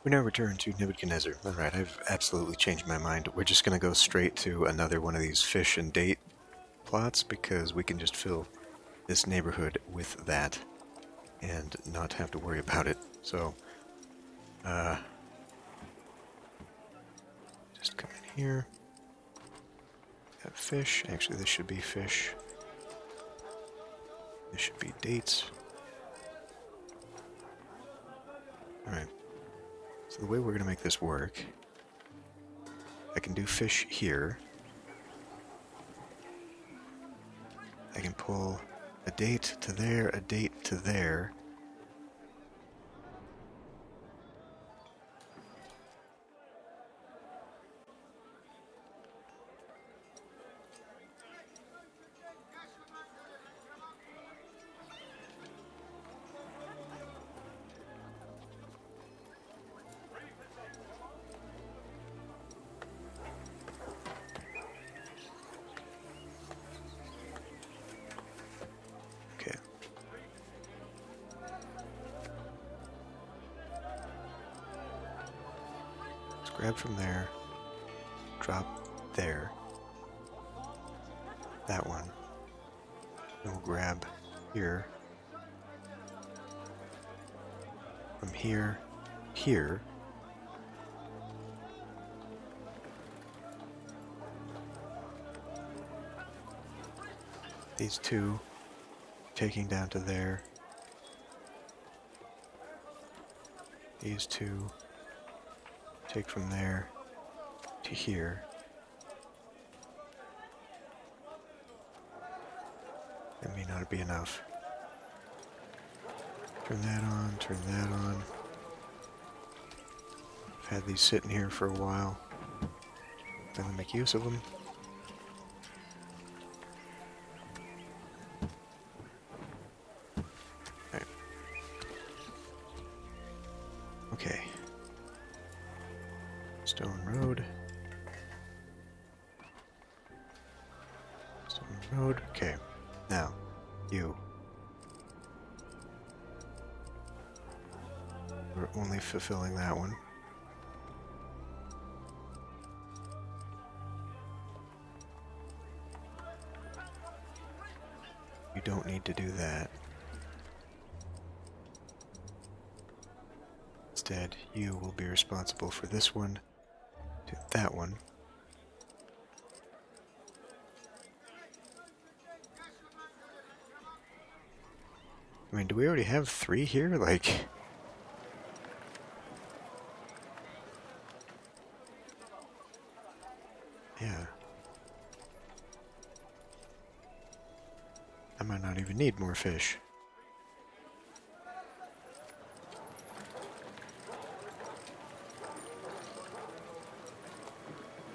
We now return to Nebuchadnezzar. Alright, I've absolutely changed my mind. We're just going to go straight to another one of these fish and date plots because we can just fill this neighborhood with that and not have to worry about it. So, just come in here. Have fish. Actually, this should be fish. This should be dates. Alright. So the way we're going to make this work, I can do fish here. I can pull a date to there, a date to there. Okay. Let's grab from there, drop there, that one, and we'll grab here, from here, here, these two taking down to there, these two take from there to here. That may not be enough. Turn that on, turn that on. I've had these sitting here for a while. Gonna make use of them. Right. Okay. Stone Road. Stone Road. Okay. Now, you. We're only fulfilling that one. You don't need to do that. Instead, you will be responsible for this one, to that one. I mean, do we already have 3 here? Like... yeah. I might not even need more fish.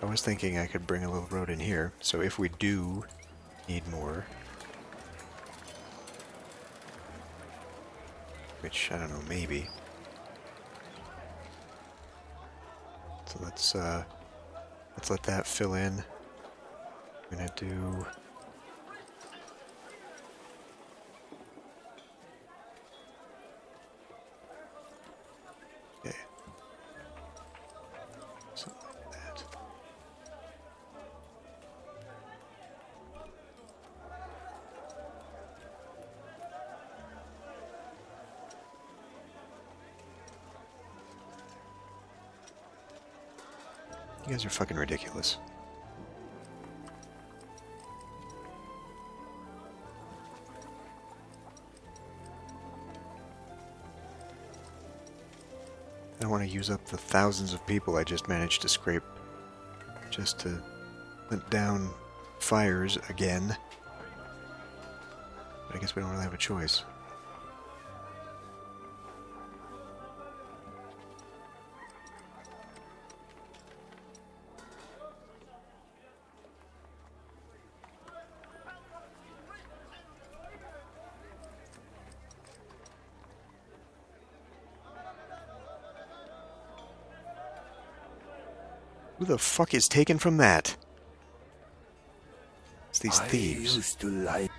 I was thinking I could bring a little road in here, so if we do need more, which, I don't know, maybe. So let's let that fill in. I'm gonna do... okay. Something like that. You guys are fucking ridiculous. I don't want to use up the thousands of people I just managed to scrape just to hunt down fires again. But I guess we don't really have a choice. Who the fuck is taken from that? It's these thieves. I used to like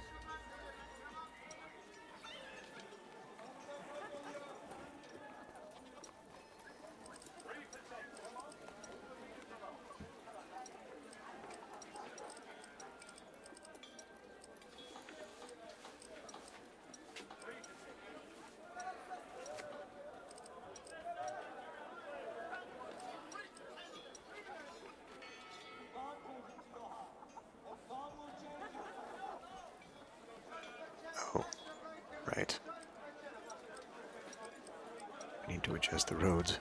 much as the roads.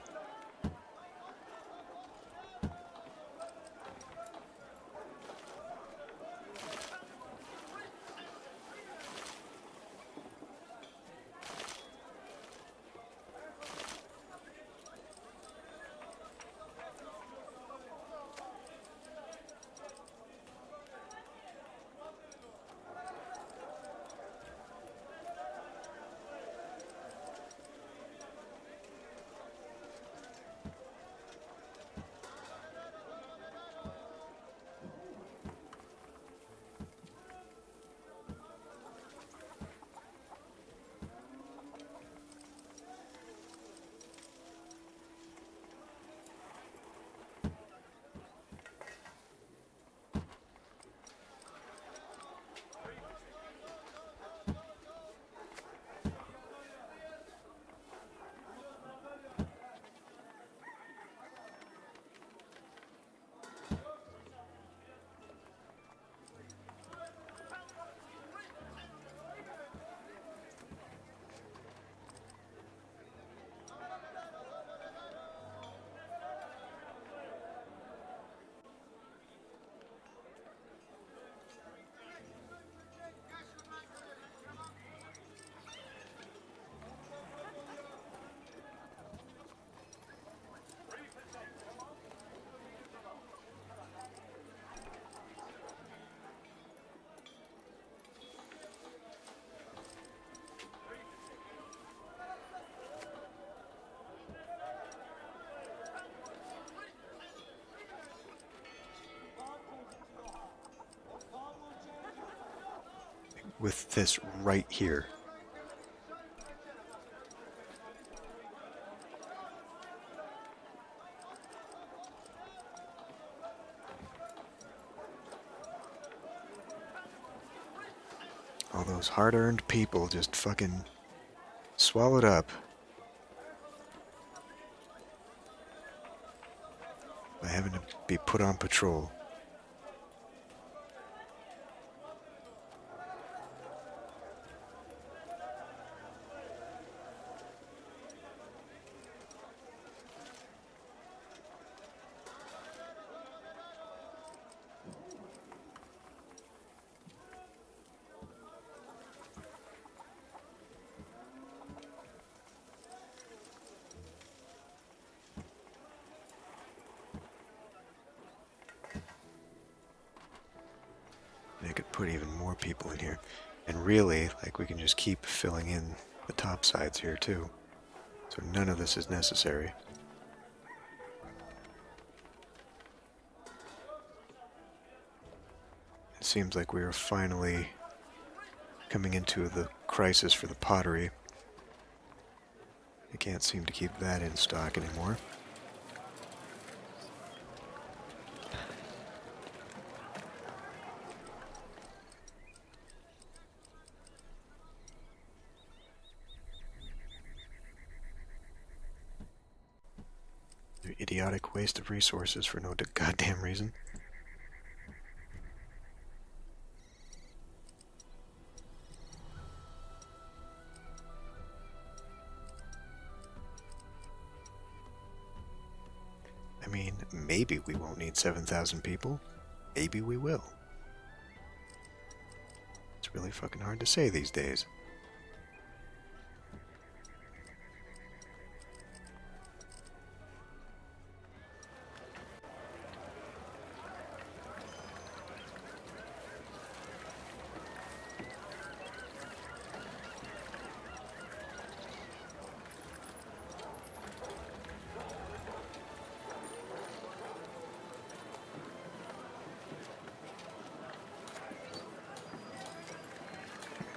With this right here. All those hard-earned people just fucking swallowed up by having to be put on patrol. They could put even more people in here. And really, like, we can just keep filling in the top sides here, too. So none of this is necessary. It seems like we are finally coming into the crisis for the pottery. They can't seem to keep that in stock anymore. Idiotic waste of resources for no goddamn reason. I mean, maybe we won't need 7,000 people. Maybe we will. It's really fucking hard to say these days.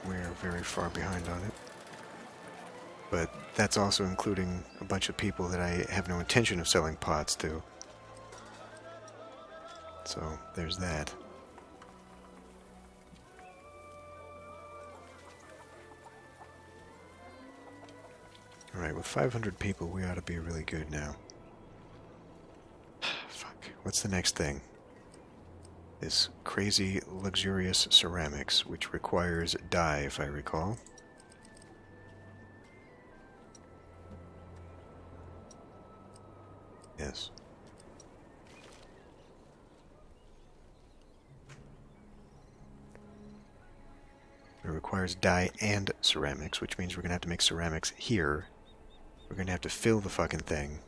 We're very far behind on it. But that's also including a bunch of people that I have no intention of selling pots to. So there's that. Alright, with 500 people we ought to be really good now. Fuck, what's the next thing? This crazy, luxurious ceramics, which requires dye, if I recall. Yes. It requires dye and ceramics, which means we're going to have to make ceramics here. We're going to have to fill the fucking thing.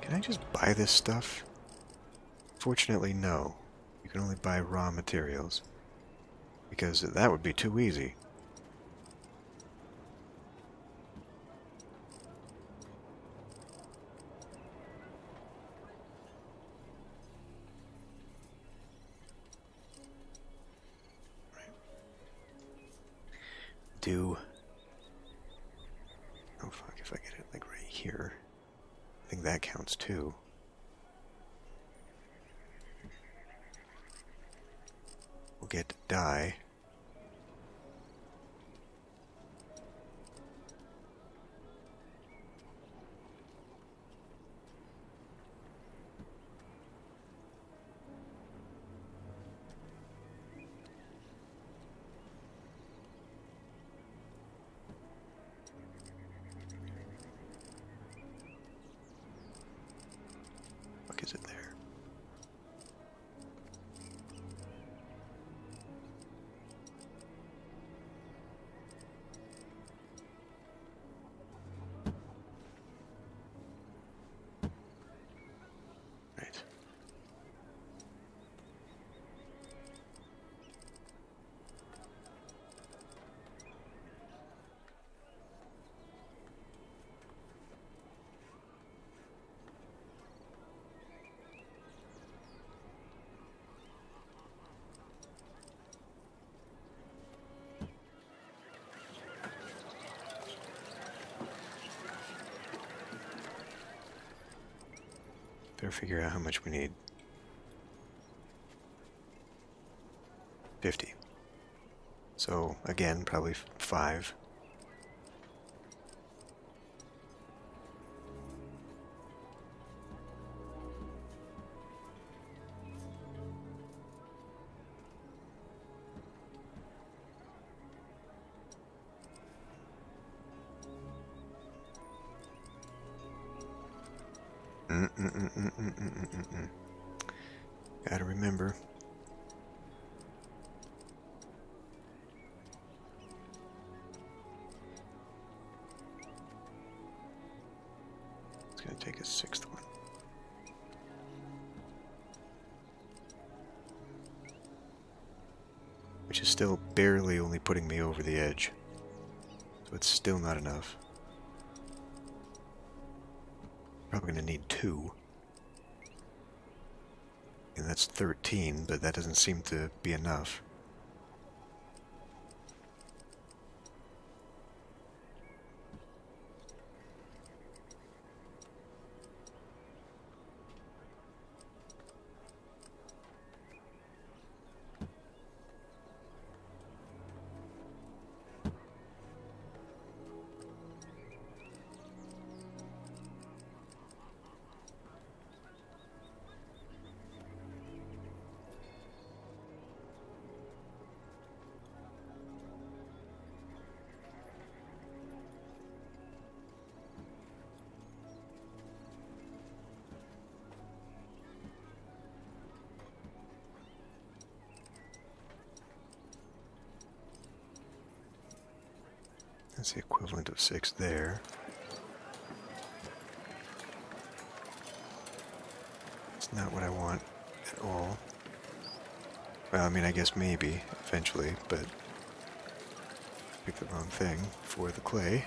Can I just buy this stuff? Fortunately, no. You can only buy raw materials. Because that would be too easy. Right. Oh fuck, if I get it like right here. I think that counts too. We'll get dye. Fuck is it there? Right. Better figure out how much we need. 50. So, again, probably 5. Gotta remember. It's gonna take a 6th one. Which is still barely only putting me over the edge. So it's still not enough. Probably gonna need 2. And that's 13, but that doesn't seem to be enough. That's the equivalent of 6 there. It's not what I want at all. Well, I mean, I guess maybe, eventually, but picked the wrong thing for the clay.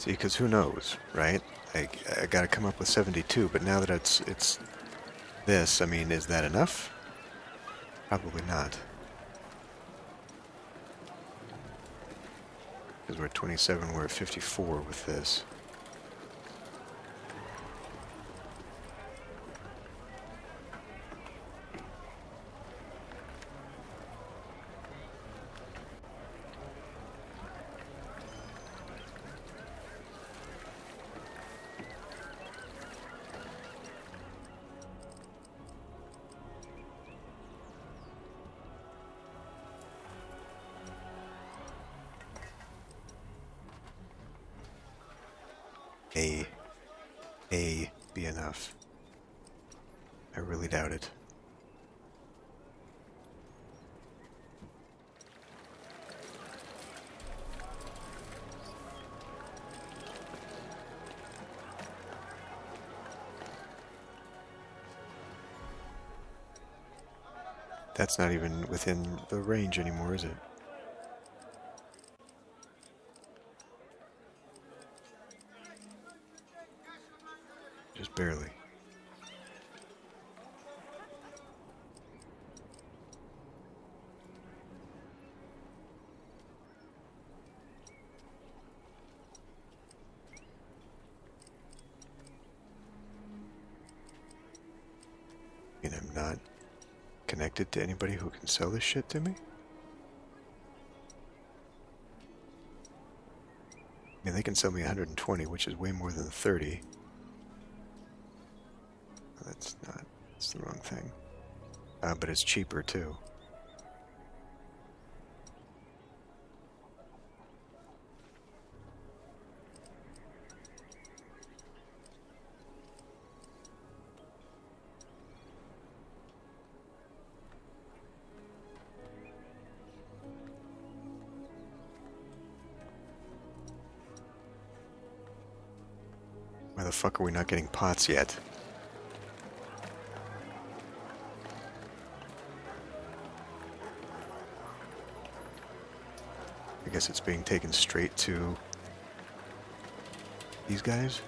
See, because who knows, right? I gotta come up with 72, but now that it's this, I mean, is that enough? Probably not. Because we're at 27, we're at 54 with this. A be enough. I really doubt it. That's not even within the range anymore, is it? Just barely. And I'm not connected to anybody who can sell this shit to me? I mean, they can sell me 120, which is way more than 30. That's not, that's the wrong thing. But it's cheaper too. Why the fuck are we not getting pots yet? I guess it's being taken straight to these guys?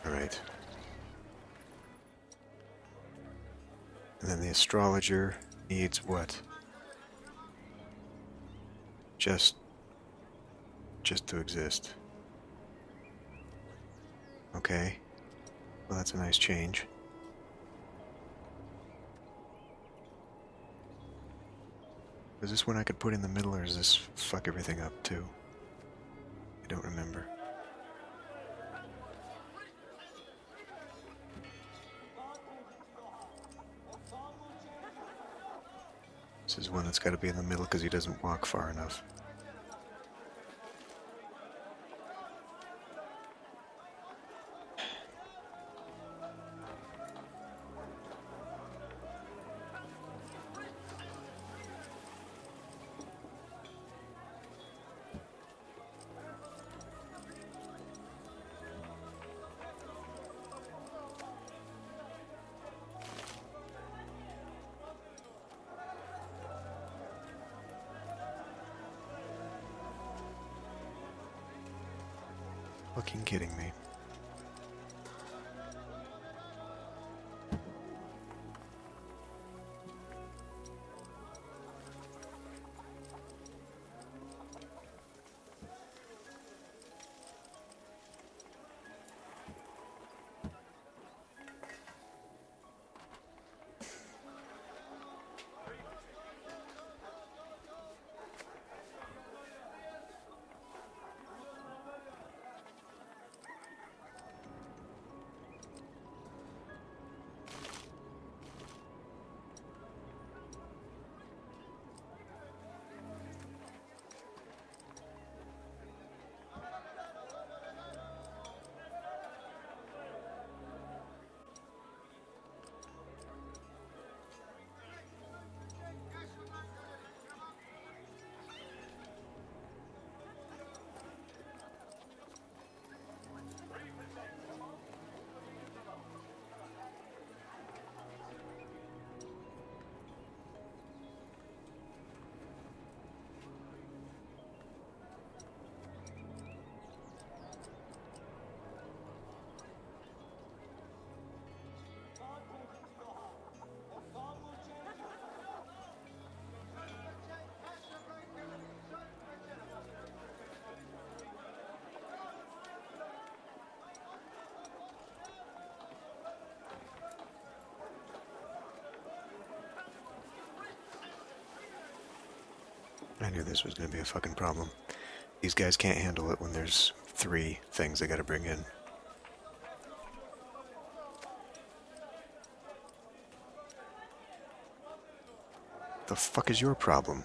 Alright. And then the astrologer needs what? Just to exist. Okay. Well, that's a nice change. Is this one I could put in the middle, or does this fuck everything up too? I don't remember. This is one that's got to be in the middle because he doesn't walk far enough. Fucking kidding me. knew this was going to be a fucking problem. These guys can't handle it when there's 3 things they gotta bring in. The fuck is your problem?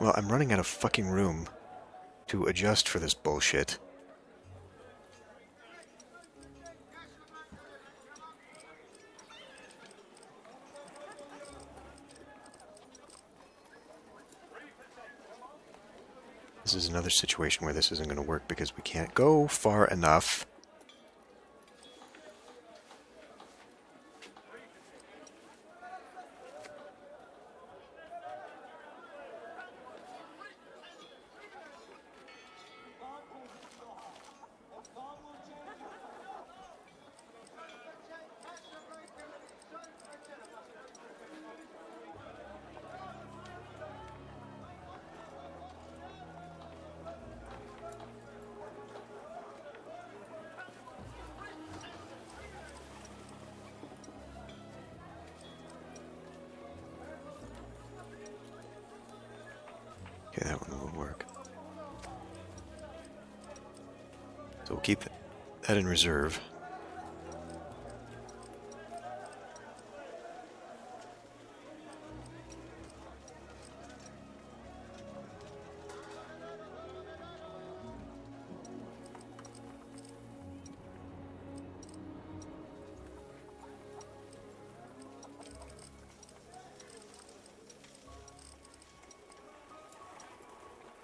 Well, I'm running out of fucking room to adjust for this bullshit. This is another situation where this isn't going to work because we can't go far enough. Okay, that one will work. So we'll keep that in reserve.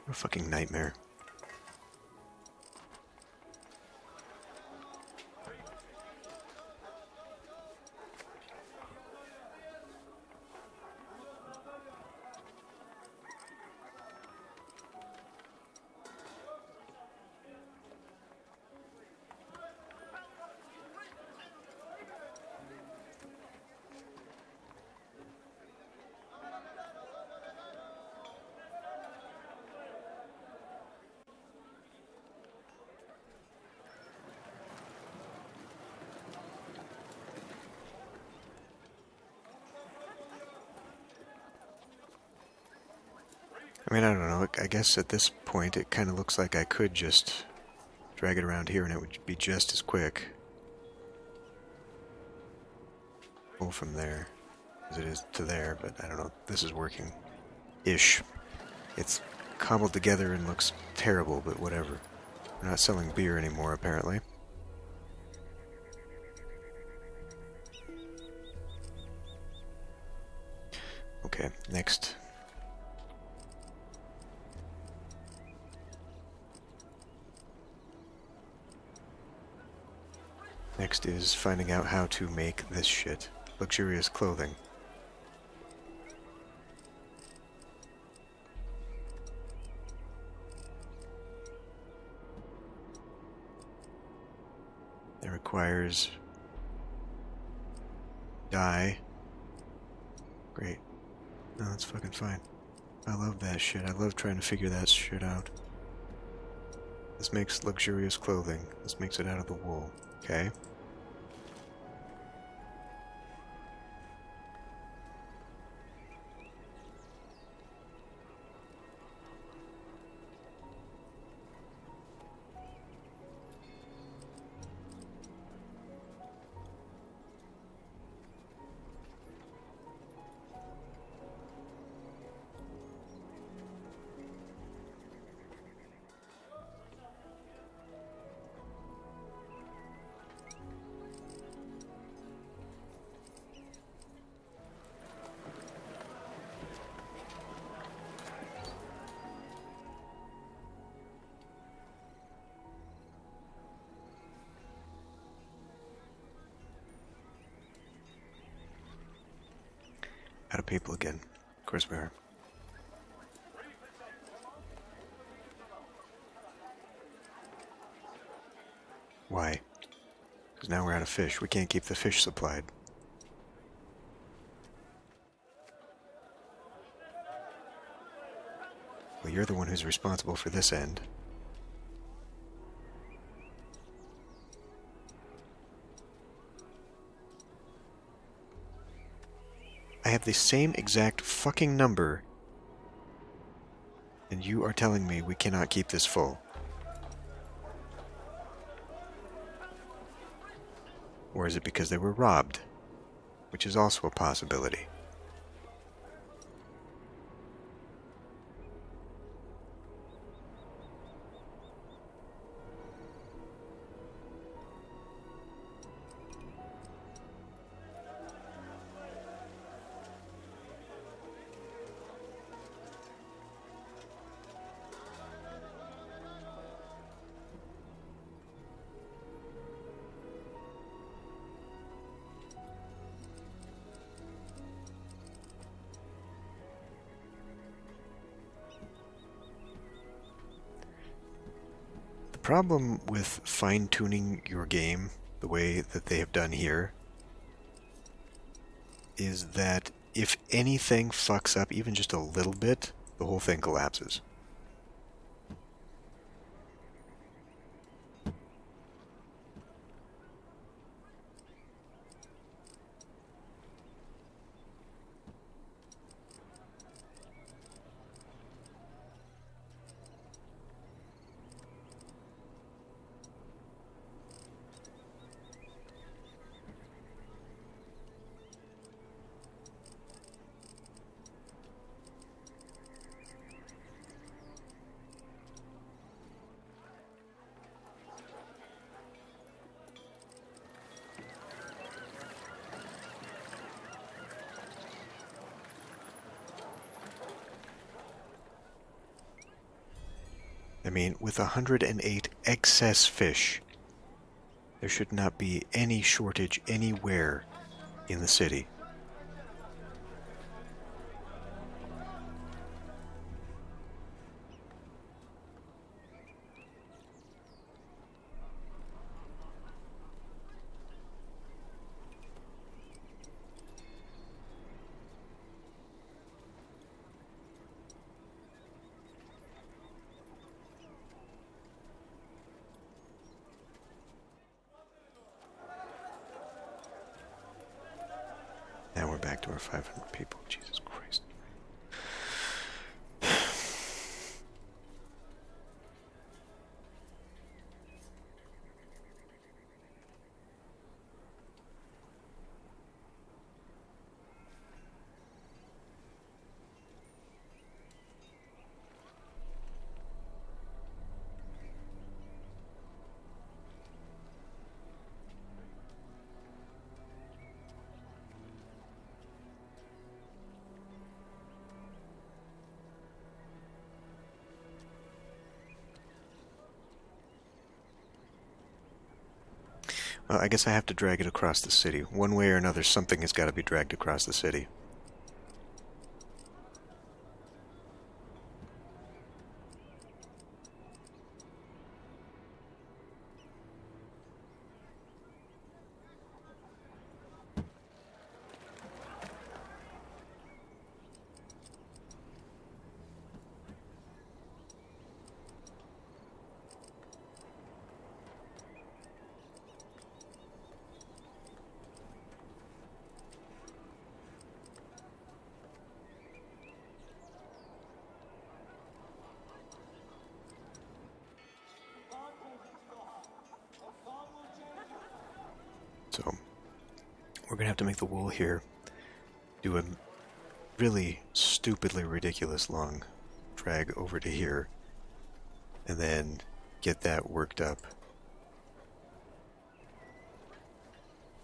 What a fucking nightmare. I mean, I don't know. I guess at this point it kind of looks like I could just drag it around here and it would be just as quick. Go from there as it is to there, but I don't know. This is working. Ish. It's cobbled together and looks terrible, but whatever. We're not selling beer anymore, apparently. Okay, next. Next is finding out how to make this shit. Luxurious clothing. That requires dye. Great. No, that's fucking fine. I love that shit. I love trying to figure that shit out. This makes luxurious clothing. This makes it out of the wool. Okay. Out of people again. Of course we are. Why? Because now we're out of fish. We can't keep the fish supplied. Well, you're the one who's responsible for this end. I have the same exact fucking number, and you are telling me we cannot keep this full. Or is it because they were robbed? Which is also a possibility. The problem with fine-tuning your game the way that they have done here is that if anything fucks up even just a little bit, the whole thing collapses. I mean, with 108 excess fish, there should not be any shortage anywhere in the city. Now we're back to our 500 people. Jesus Christ. Well, I guess I have to drag it across the city. One way or another, something has got to be dragged across the city. So, we're going to have to make the wool here do a really stupidly ridiculous long drag over to here, and then get that worked up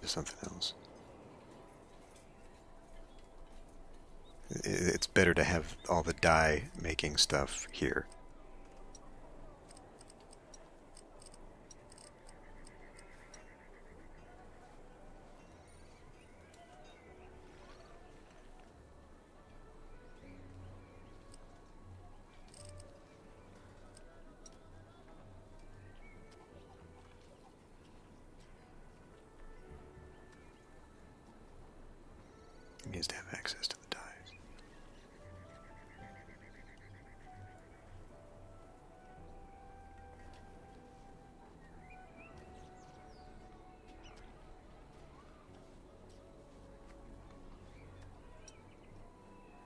to something else. It's better to have all the dye making stuff here. needs to have access to the dies.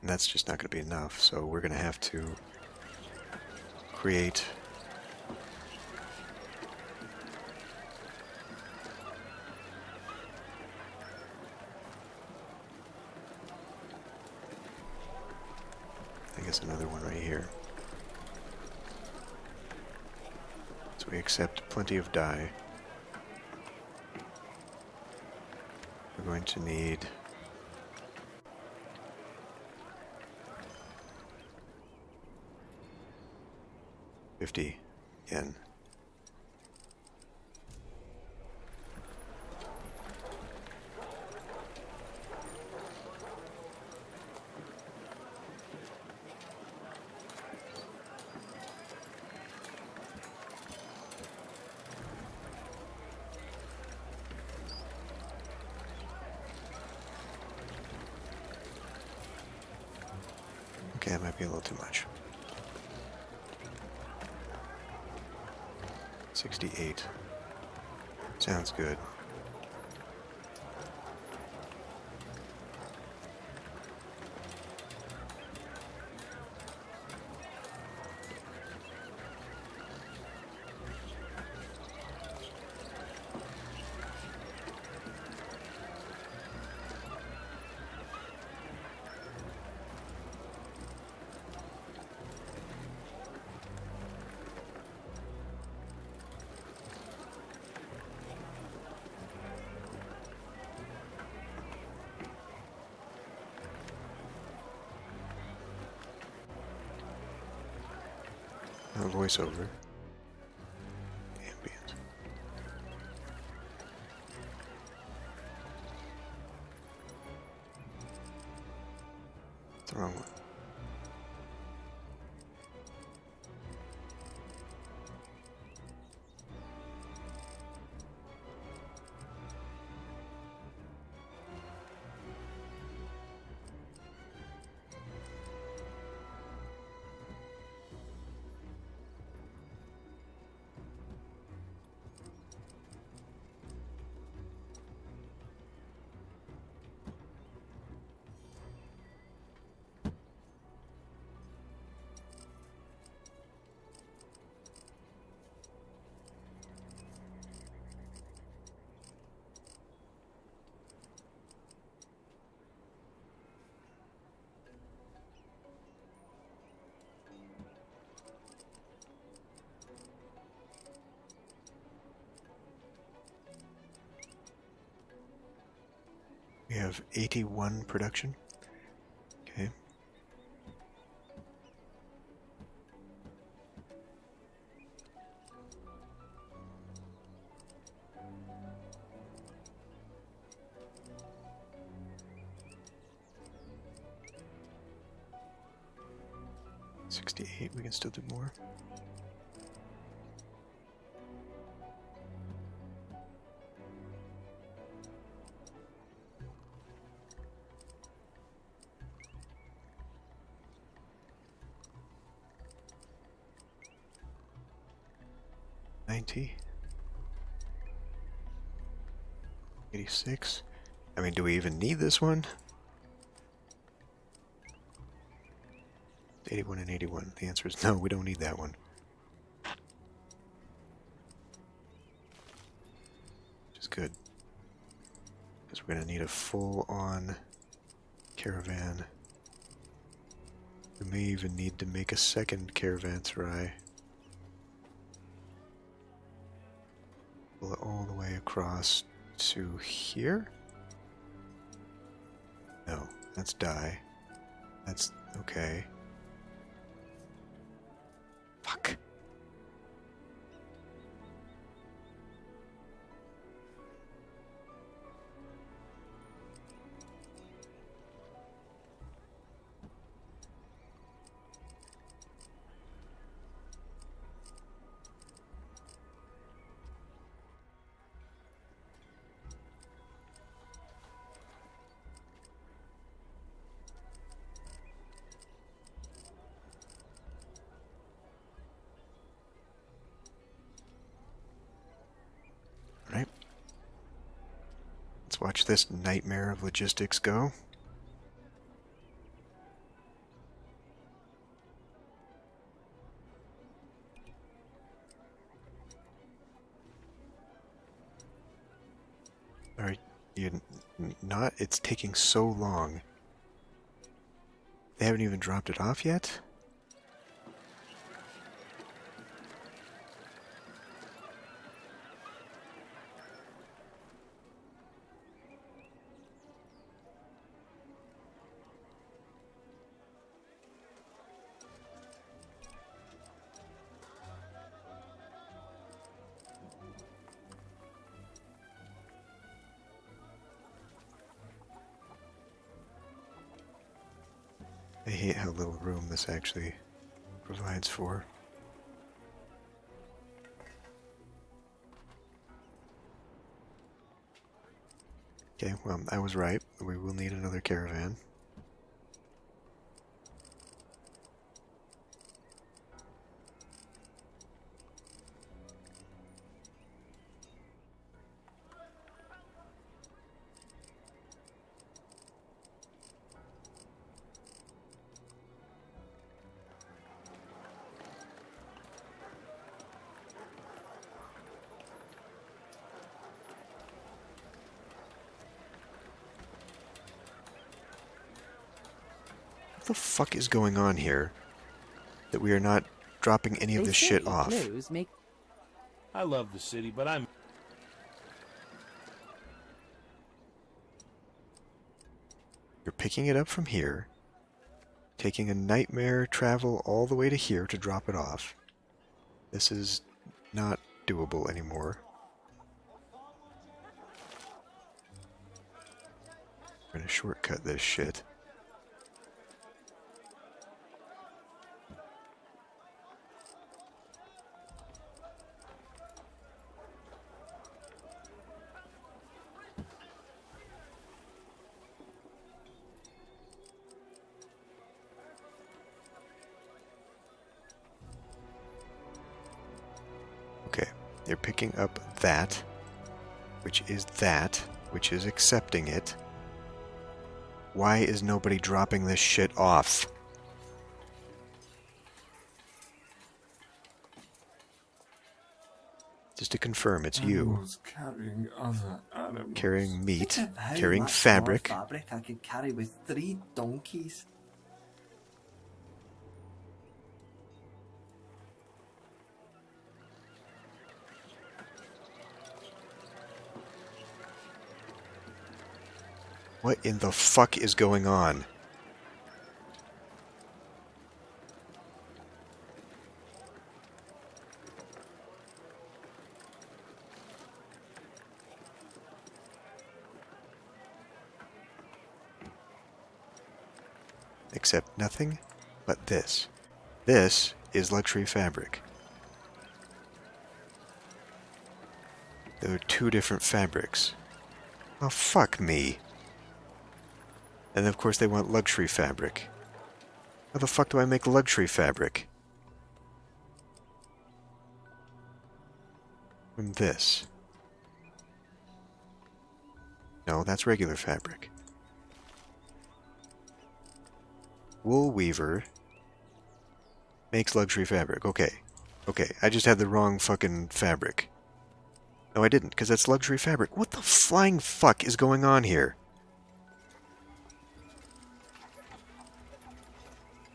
And that's just not going to be enough, so we're going to have to create I guess another one right here. So we accept plenty of dye. We're going to need 50 yen. Okay, that might be a little too much. 68. Sounds good. Now voiceover. Ambient. It's the wrong one. We have 81 production. Okay. $68, we can still do more. $90. $86. I mean, do we even need this one? 81 and 81. The answer is no, we don't need that one. Which is good. Because we're going to need a full-on caravan. We may even need to make a second caravanserai. Pull it all the way across to here? No, that's dye. That's okay. Fuck. Let's watch this nightmare of logistics go. Are you not? It's taking so long. They haven't even dropped it off yet? I hate how little room this actually provides for. Okay, well, I was right. We will need another caravan. What the fuck is going on here? That we are not dropping any of this shit off. I love the city, but I'm... You're picking it up from here, taking a nightmare travel all the way to here to drop it off. This is not doable anymore. We're gonna shortcut this shit. Okay, they're picking up that, which is accepting it. Why is nobody dropping this shit off? Just to confirm, it's you. Carrying other animals. Carrying meat, Think of how carrying much fabric. more fabric I could carry with 3 donkeys. What in the fuck is going on? Except nothing but this. This is luxury fabric. There are 2 different fabrics. Oh, fuck me. And of course they want luxury fabric. How the fuck do I make luxury fabric? From this. No, that's regular fabric. Wool weaver makes luxury fabric. Okay. Okay, I just had the wrong fucking fabric. No, I didn't, because that's luxury fabric. What the flying fuck is going on here?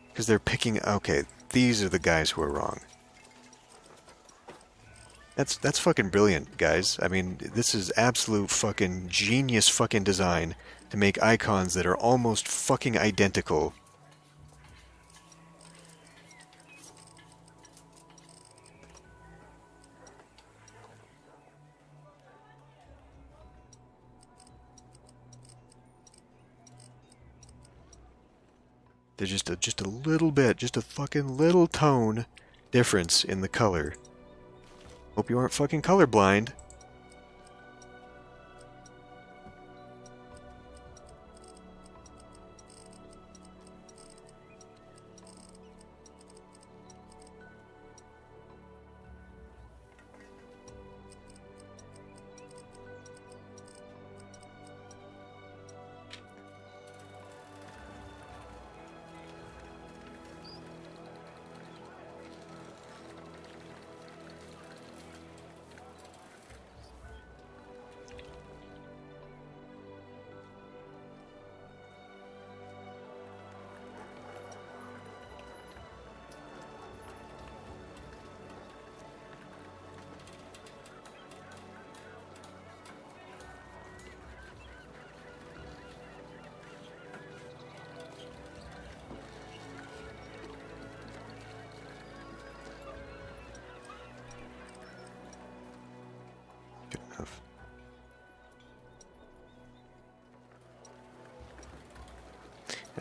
Because they're picking... Okay, these are the guys who are wrong. That's fucking brilliant, guys. I mean, this is absolute fucking genius fucking design to make icons that are almost fucking identical. There's just a little bit, just a fucking little tone difference in the color. Hope you aren't fucking colorblind.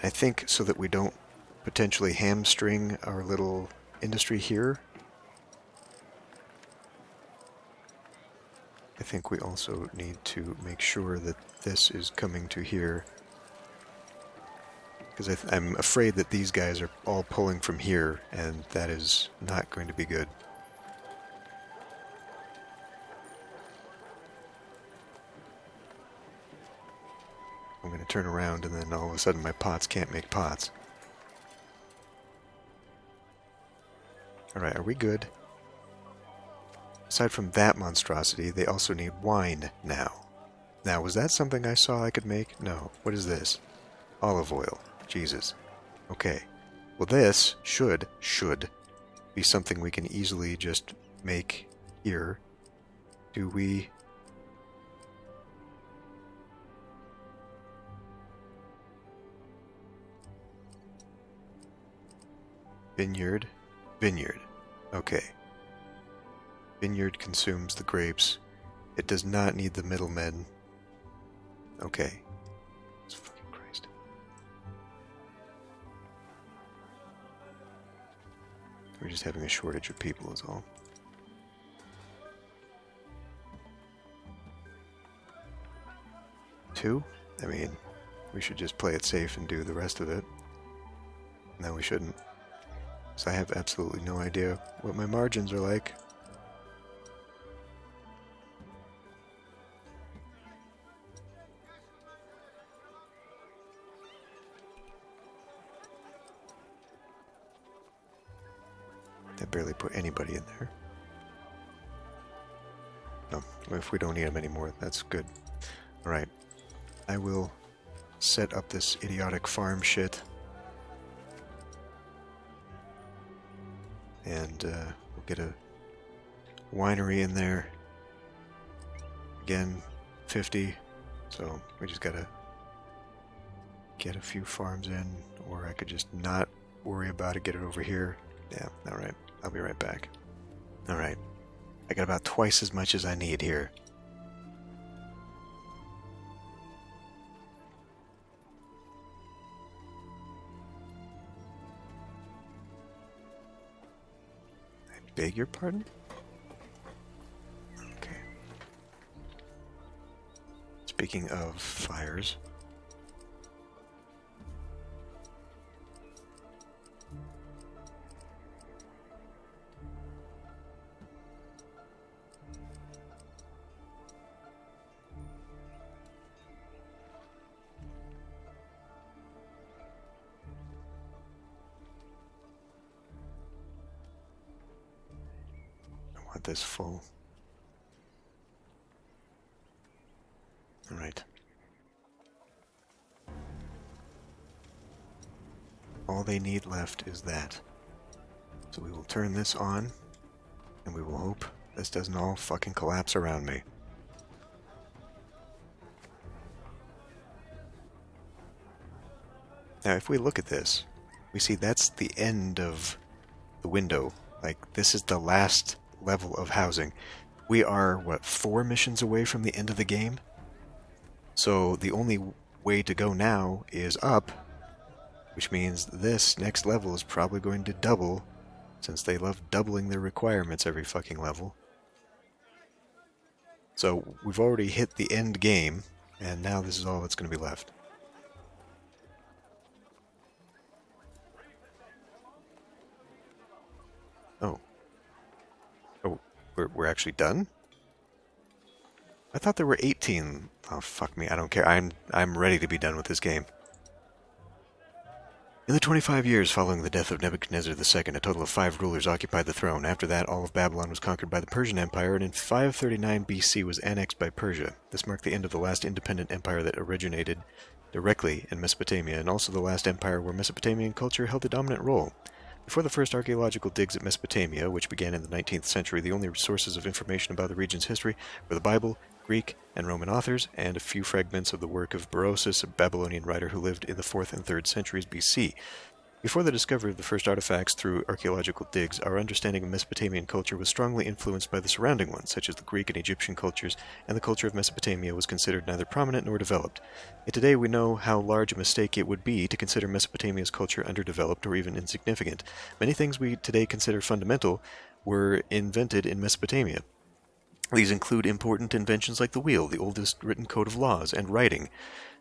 I think so that we don't potentially hamstring our little industry here, I think we also need to make sure that this is coming to here. Because I'm afraid that these guys are all pulling from here, and that is not going to be good. I'm going to turn around, and then all of a sudden my pots can't make pots. Alright, are we good? Aside from that monstrosity, they also need wine now. Now, was that something I saw I could make? No. What is this? Olive oil. Jesus. Okay. Well, this should be something we can easily just make here. Do we... Vineyard. Okay. Vineyard consumes the grapes. It does not need the middlemen. Okay. Jesus fucking Christ. We're just having a shortage of people is all. Two? I mean, we should just play it safe and do the rest of it. No, we shouldn't. So I have absolutely no idea what my margins are like. I barely put anybody in there. No, if we don't need them anymore, that's good. Alright, I will set up this idiotic farm shit. And we'll get a winery in there. Again, 50. So we just gotta get a few farms in, or I could just not worry about it, get it over here. Yeah, alright. I'll be right back. Alright. I got about twice as much as I need here. Beg your pardon? Okay. Speaking of fires. This full. All right. All they need left is that. So we will turn this on, and we will hope this doesn't all fucking collapse around me. Now, if we look at this, we see that's the end of the window. Like, this is the last level of housing. We are, what, 4 missions away from the end of the game? So the only way to go now is up, which means this next level is probably going to double, since they love doubling their requirements every fucking level. So we've already hit the end game, and now this is all that's going to be left. Oh. Oh, we're actually done? I thought there were 18. Oh, fuck me, I don't care. I'm ready to be done with this game. In the 25 years following the death of Nebuchadnezzar II, a total of 5 rulers occupied the throne. After that, all of Babylon was conquered by the Persian Empire, and in 539 BC was annexed by Persia. This marked the end of the last independent empire that originated directly in Mesopotamia, and also the last empire where Mesopotamian culture held a dominant role. Before the first archaeological digs at Mesopotamia, which began in the 19th century, the only sources of information about the region's history were the Bible, Greek, and Roman authors, and a few fragments of the work of Berosus, a Babylonian writer who lived in the 4th and 3rd centuries BC. Before the discovery of the first artifacts through archaeological digs, our understanding of Mesopotamian culture was strongly influenced by the surrounding ones, such as the Greek and Egyptian cultures, and the culture of Mesopotamia was considered neither prominent nor developed. Yet today we know how large a mistake it would be to consider Mesopotamia's culture underdeveloped or even insignificant. Many things we today consider fundamental were invented in Mesopotamia. These include important inventions like the wheel, the oldest written code of laws, and writing,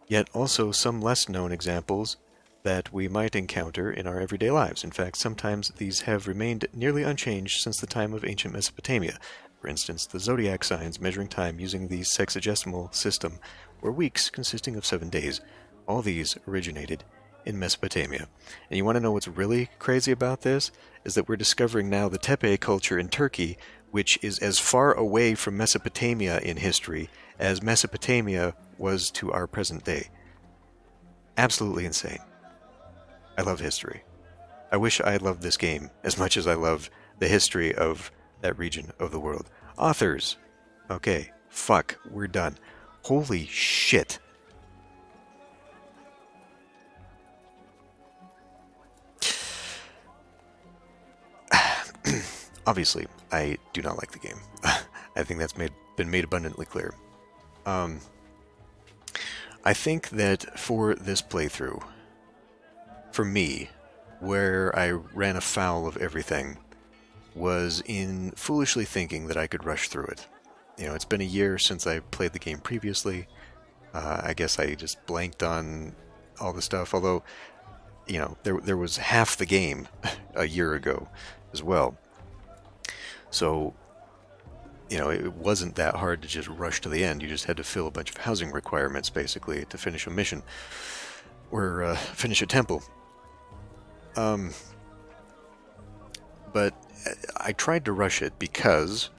yet also some less known examples that we might encounter in our everyday lives. In fact, sometimes these have remained nearly unchanged since the time of ancient Mesopotamia. For instance, the zodiac signs measuring time using the sexagesimal system, or weeks consisting of 7 days. All these originated in Mesopotamia. And you want to know what's really crazy about this? Is that we're discovering now the Tepe culture in Turkey, which is as far away from Mesopotamia in history as Mesopotamia was to our present day. Absolutely insane. I love history. I wish I loved this game as much as I love the history of that region of the world. Authors. Okay, fuck, we're done. Holy shit. Obviously, I do not like the game. I think that's been made abundantly clear. I think that for this playthrough, for me, where I ran afoul of everything was in foolishly thinking that I could rush through it. You know, it's been a year since I played the game previously. I guess I just blanked on all the stuff, although, you know, there was half the game a year ago as well. So, you know, it wasn't that hard to just rush to the end. You just had to fill a bunch of housing requirements, basically, to finish a mission. Or finish a temple. But I tried to rush it because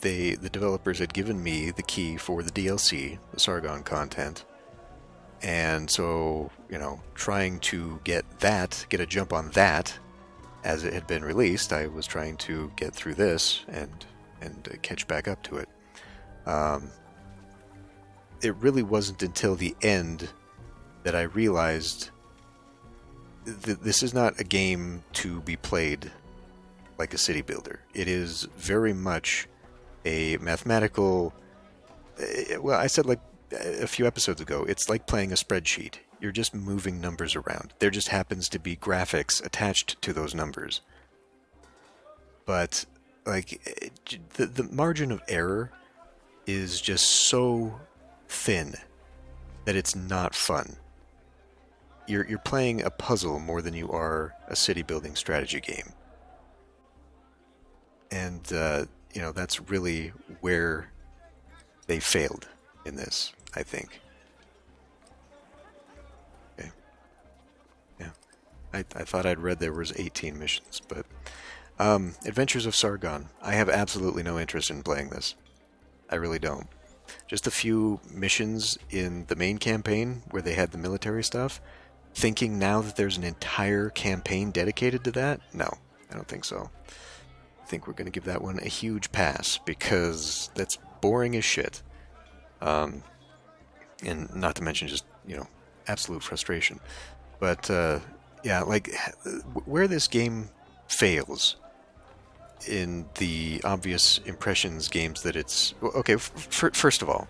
the developers had given me the key for the DLC, the Sargon content. And so, you know, trying to get a jump on that, as it had been released, I was trying to get through this and catch back up to it. It really wasn't until the end that I realized this is not a game to be played like a city builder. It is very much a mathematical... Well, I said like a few episodes ago, it's like playing a spreadsheet. You're just moving numbers around. There just happens to be graphics attached to those numbers. But, like, the margin of error is just so thin that it's not fun. You're playing a puzzle more than you are a city-building strategy game. And, you know, that's really where they failed in this, I think. Okay. Yeah. I thought I'd read there was 18 missions, but... Adventures of Sargon. I have absolutely no interest in playing this. I really don't. Just a few missions in the main campaign where they had the military stuff. Thinking now that there's an entire campaign dedicated to that? No, I don't think so. I think we're going to give that one a huge pass because that's boring as shit. And not to mention just, you know, absolute frustration. But, yeah, like, where this game fails in the obvious impressions games that it's... Okay, first of all,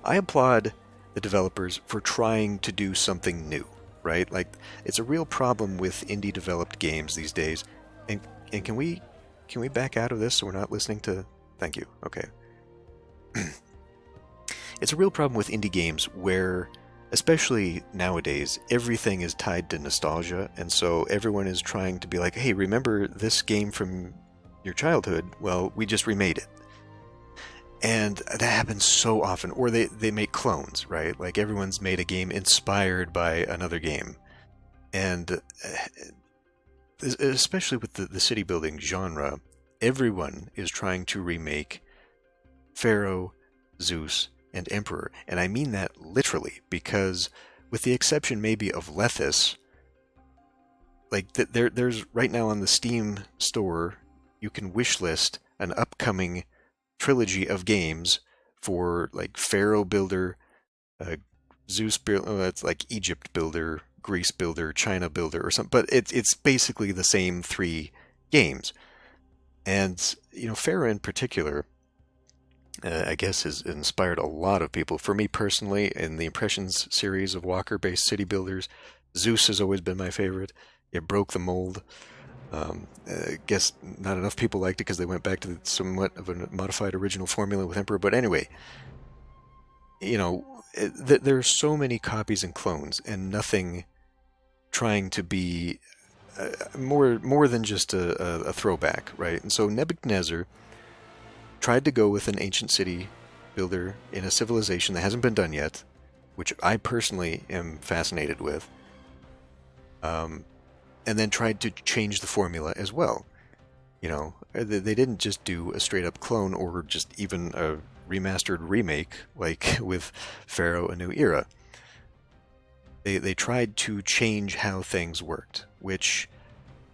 I applaud the developers for trying to do something new, right? Like, it's a real problem with indie-developed games these days. And can we back out of this so we're not listening to... Thank you. Okay. It's a real problem with indie games where, especially nowadays, everything is tied to nostalgia, and so everyone is trying to be like, hey, remember this game from your childhood? Well, we just remade it. And that happens so often. Or they make clones, right? Like, everyone's made a game inspired by another game. And especially with the city building genre, everyone is trying to remake Pharaoh, Zeus, and Emperor. And I mean that literally, because with the exception maybe of Lethis, like there's right now on the Steam store, you can wishlist an upcoming trilogy of games for like Pharaoh Builder, Zeus Builder, it's like Egypt Builder, Greece Builder, China Builder, or something. But it's basically the same 3 games. And Pharaoh in particular, I guess, has inspired a lot of people. For me personally, in the Impressions series of Walker-based city builders, Zeus has always been my favorite. It broke the mold. I guess not enough people liked it because they went back to somewhat of a modified original formula with Emperor. But anyway, there are so many copies and clones, and nothing trying to be more than just a throwback, right? And so Nebuchadnezzar tried to go with an ancient city builder in a civilization that hasn't been done yet, which I personally am fascinated with. And then tried to change the formula as well. They didn't just do a straight-up clone or just even a remastered remake like with Pharaoh: A New Era. They tried to change how things worked, which,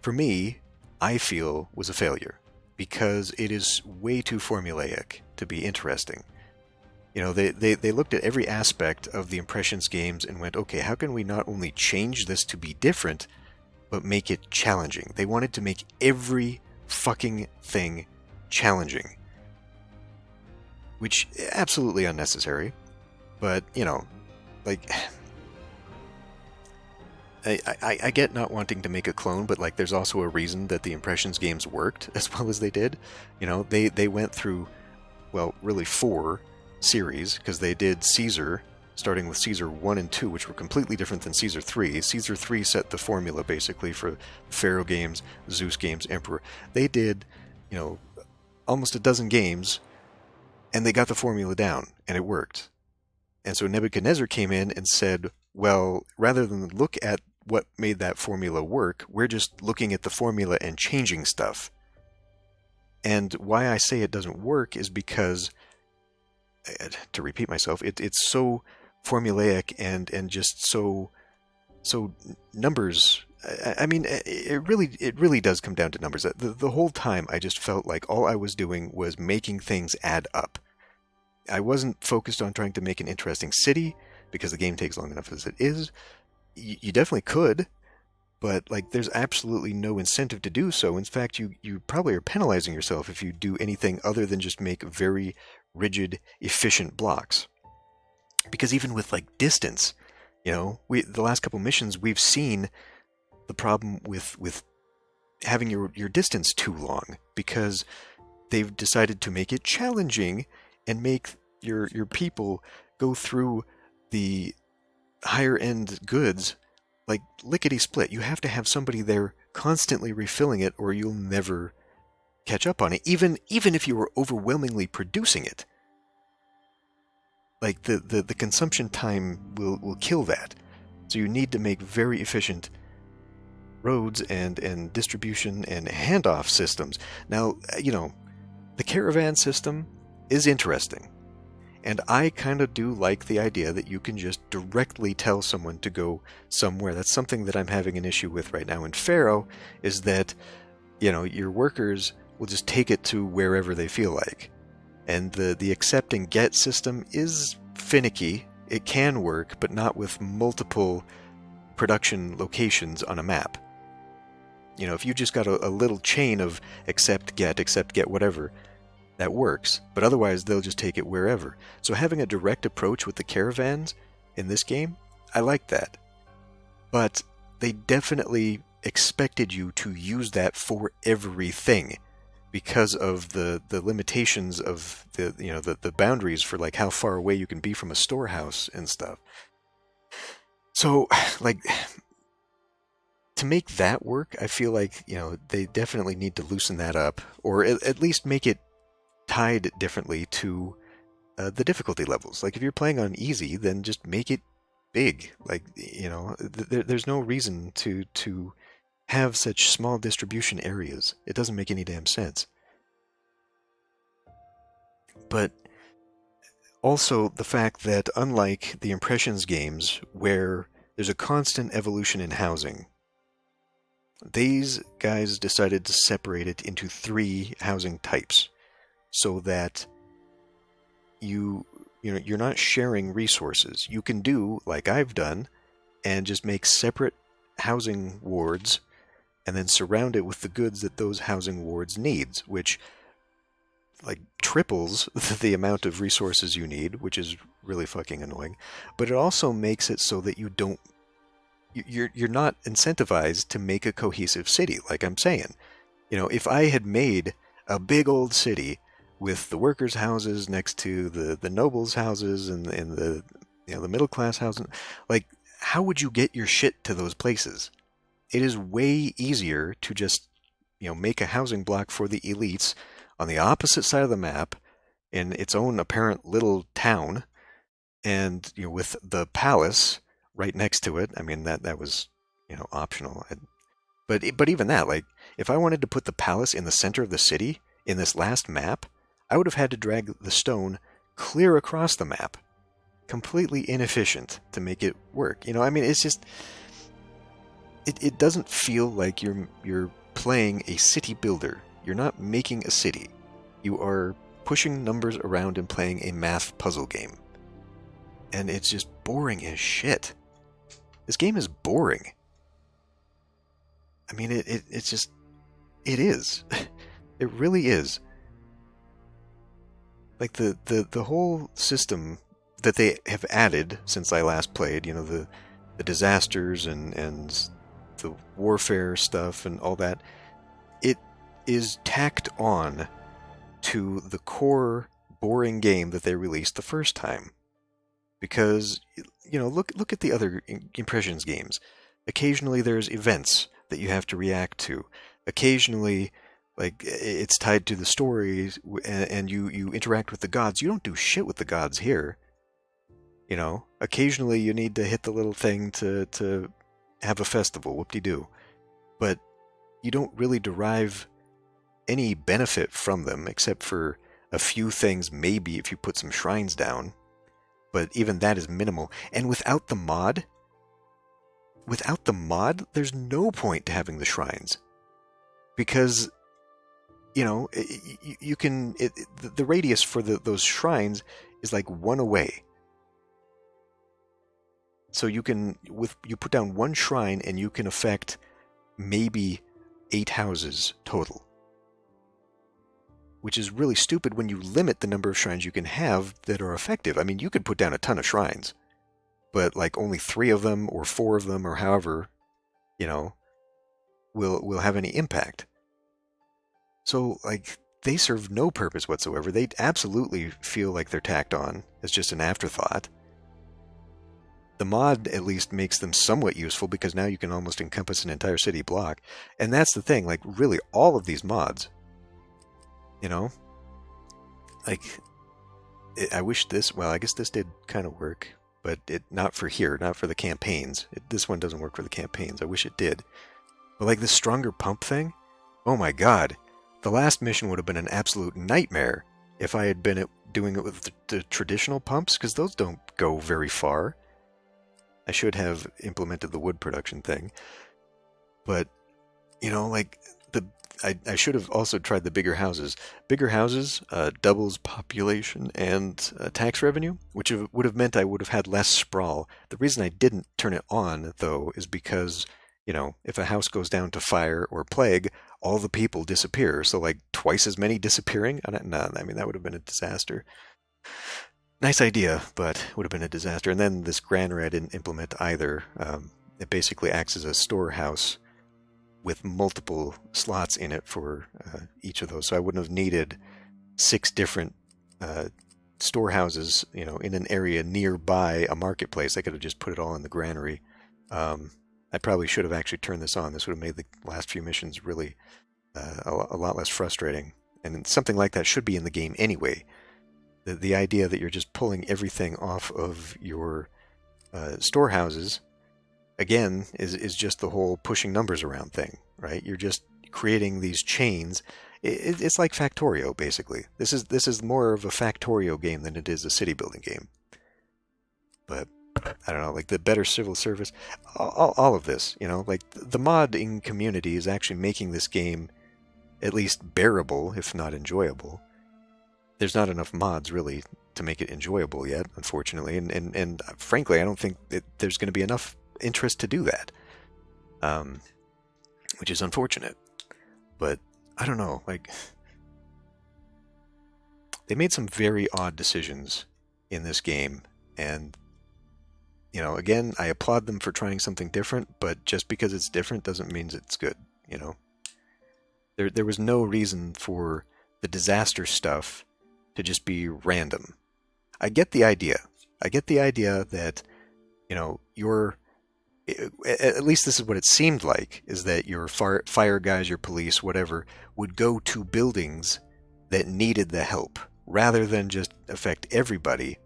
for me, I feel was a failure, because it is way too formulaic to be interesting. They looked at every aspect of the Impressions games and went, okay, how can we not only change this to be different, but make it challenging? They wanted to make every fucking thing challenging. Which, absolutely unnecessary. But, I get not wanting to make a clone, but there's also a reason that the Impressions games worked as well as they did. They went through, well, really 4 series, because they did Caesar, starting with Caesar 1 and 2, which were completely different than Caesar 3. Caesar 3 set the formula, basically, for Pharaoh games, Zeus games, Emperor. They did, almost a dozen games, and they got the formula down, and it worked. And so Nebuchadnezzar came in and said, well, rather than look at what made that formula work, we're just looking at the formula and changing stuff. And why I say it doesn't work is because, to repeat myself, it's so formulaic and just so numbers. I mean, it really does come down to numbers. The whole time I just felt like all I was doing was making things add up. I wasn't focused on trying to make an interesting city, because the game takes long enough as it is. You definitely could, but there's absolutely no incentive to do so. In fact, you probably are penalizing yourself if you do anything other than just make very rigid, efficient blocks. Because even with distance, the last couple missions, we've seen the problem with having your distance too long, because they've decided to make it challenging and make your people go through the higher end goods lickety split. You have to have somebody there constantly refilling it, or you'll never catch up on it, even if you were overwhelmingly producing it. The consumption time will kill that. So you need to make very efficient roads and distribution and handoff systems. Now, the caravan system is interesting. And I kind of do like the idea that you can just directly tell someone to go somewhere. That's something that I'm having an issue with right now in Pharaoh, is that, your workers will just take it to wherever they feel like. And the accept and get system is finicky. It can work, but not with multiple production locations on a map. If you just got a little chain of accept, get, whatever, that works, but otherwise they'll just take it wherever. So having a direct approach with the caravans in this game, I like that. But they definitely expected you to use that for everything, because of the limitations of the boundaries for how far away you can be from a storehouse and stuff. So to make that work, I feel they definitely need to loosen that up, or at least make it tied differently to the difficulty levels. If you're playing on easy, then just make it big. There's no reason to have such small distribution areas. It doesn't make any damn sense. But also the fact that, unlike the Impressions games, where there's a constant evolution in housing, these guys decided to separate it into 3 housing types, so that you're not sharing resources. You can do, like I've done, and just make separate housing wards and then surround it with the goods that those housing wards needs, which like triples the amount of resources you need, which is really fucking annoying. But it also makes it so that you're not incentivized to make a cohesive city, like I'm saying. If I had made a big old city with the workers' houses next to the nobles' houses and the the middle class houses, like, how would you get your shit to those places? It is way easier to just make a housing block for the elites on the opposite side of the map in its own apparent little town, and with the palace right next to it. I mean, that was optional. But even that, like, if I wanted to put the palace in the center of the city in this last map, I would have had to drag the stone clear across the map. Completely inefficient to make it work. I mean, it's just it doesn't feel like you're playing a city builder. You're not making a city. You are pushing numbers around and playing a math puzzle game. And it's just boring as shit. This game is boring. I mean, it's just... It is. It really is. Like, the whole system that they have added since I last played, the disasters and the warfare stuff and all that, it is tacked on to the core boring game that they released the first time. Because, look at the other Impressions games. Occasionally there's events that you have to react to. Occasionally, like, it's tied to the stories, and you interact with the gods. You don't do shit with the gods here. Occasionally you need to hit the little thing to have a festival, whoop-de-doo. But you don't really derive any benefit from them, except for a few things, maybe if you put some shrines down. But even that is minimal. And without the mod, there's no point to having the shrines. Because, you can... the radius for those shrines is like 1 away. So you put down 1 shrine and you can affect maybe 8 houses total. Which is really stupid when you limit the number of shrines you can have that are effective. I mean, you could put down a ton of shrines, but like only 3 of them or 4 of them or however, will have any impact. So, like, they serve no purpose whatsoever. They absolutely feel like they're tacked on as just an afterthought. The mod at least makes them somewhat useful because now you can almost encompass an entire city block. And that's the thing, like, really all of these mods, like, I wish this, well, I guess this did kind of work, but not for here, not for the campaigns. This one doesn't work for the campaigns. I wish it did. But like this stronger pump thing, oh my god, the last mission would have been an absolute nightmare if I had been doing it with the traditional pumps, because those don't go very far. I should have implemented the wood production thing. But, like, I should have also tried the bigger houses. Bigger houses doubles population and tax revenue, which would have meant I would have had less sprawl. The reason I didn't turn it on, though, is because, if a house goes down to fire or plague, all the people disappear. So, like, twice as many disappearing? No, I mean, that would have been a disaster. Nice idea, but would have been a disaster. And then this granary I didn't implement either. It basically acts as a storehouse with multiple slots in it for each of those. So I wouldn't have needed 6 different storehouses, in an area nearby a marketplace. I could have just put it all in the granary. I probably should have actually turned this on. This would have made the last few missions really a lot less frustrating. And something like that should be in the game anyway. The idea that you're just pulling everything off of your storehouses, again, is just the whole pushing numbers around thing, right? You're just creating these chains. It's like Factorio, basically. This is more of a Factorio game than it is a city building game. But I don't know, like the better civil service, all of this, like the modding community is actually making this game at least bearable, if not enjoyable. There's not enough mods, really, to make it enjoyable yet, unfortunately. And frankly, I don't think there's going to be enough interest to do that, which is unfortunate. But I don't know, like, they made some very odd decisions in this game, and again, I applaud them for trying something different, but just because it's different doesn't mean it's good, There was no reason for the disaster stuff to just be random. I get the idea. I get the idea that, you're, at least this is what it seemed like, is that your fire guys, your police, whatever, would go to buildings that needed the help, rather than just affect everybody.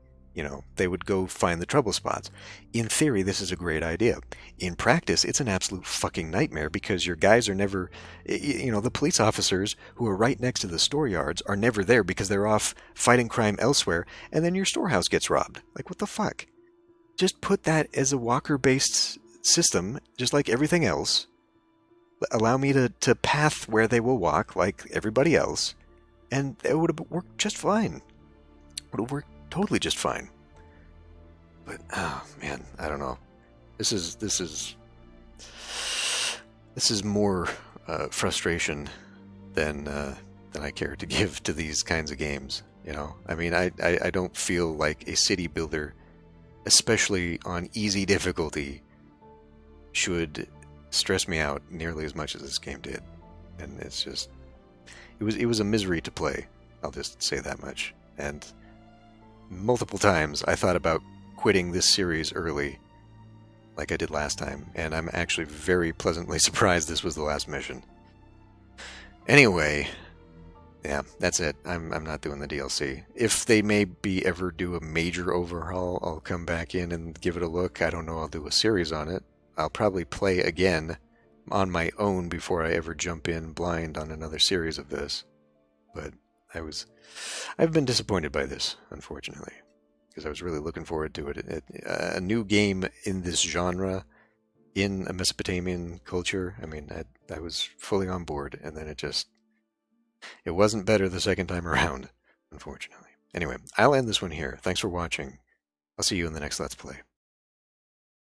They would go find the trouble spots. In theory, this is a great idea. In practice, it's an absolute fucking nightmare, because your guys are never, the police officers who are right next to the store yards are never there because they're off fighting crime elsewhere, and then your storehouse gets robbed. Like, what the fuck? Just put that as a walker-based system, just like everything else. Allow me to path where they will walk like everybody else, and it would have worked just fine. It would have worked totally just fine. But oh man, I don't know. This is more frustration than I care to give to these kinds of games. I mean, I don't feel like a city builder, especially on easy difficulty, should stress me out nearly as much as this game did. And it's just, it was a misery to play. I'll just say that much. And multiple times I thought about quitting this series early, like I did last time, and I'm actually very pleasantly surprised this was the last mission. Anyway, yeah, that's it. I'm not doing the DLC. If they maybe ever do a major overhaul, I'll come back in and give it a look. I don't know, I'll do a series on it. I'll probably play again on my own before I ever jump in blind on another series of this. But I've been disappointed by this, unfortunately, because I was really looking forward to it. A new game in this genre, in a Mesopotamian culture. I mean, I was fully on board, and then it wasn't better the second time around, unfortunately. Anyway, I'll end this one here. Thanks for watching. I'll see you in the next Let's Play.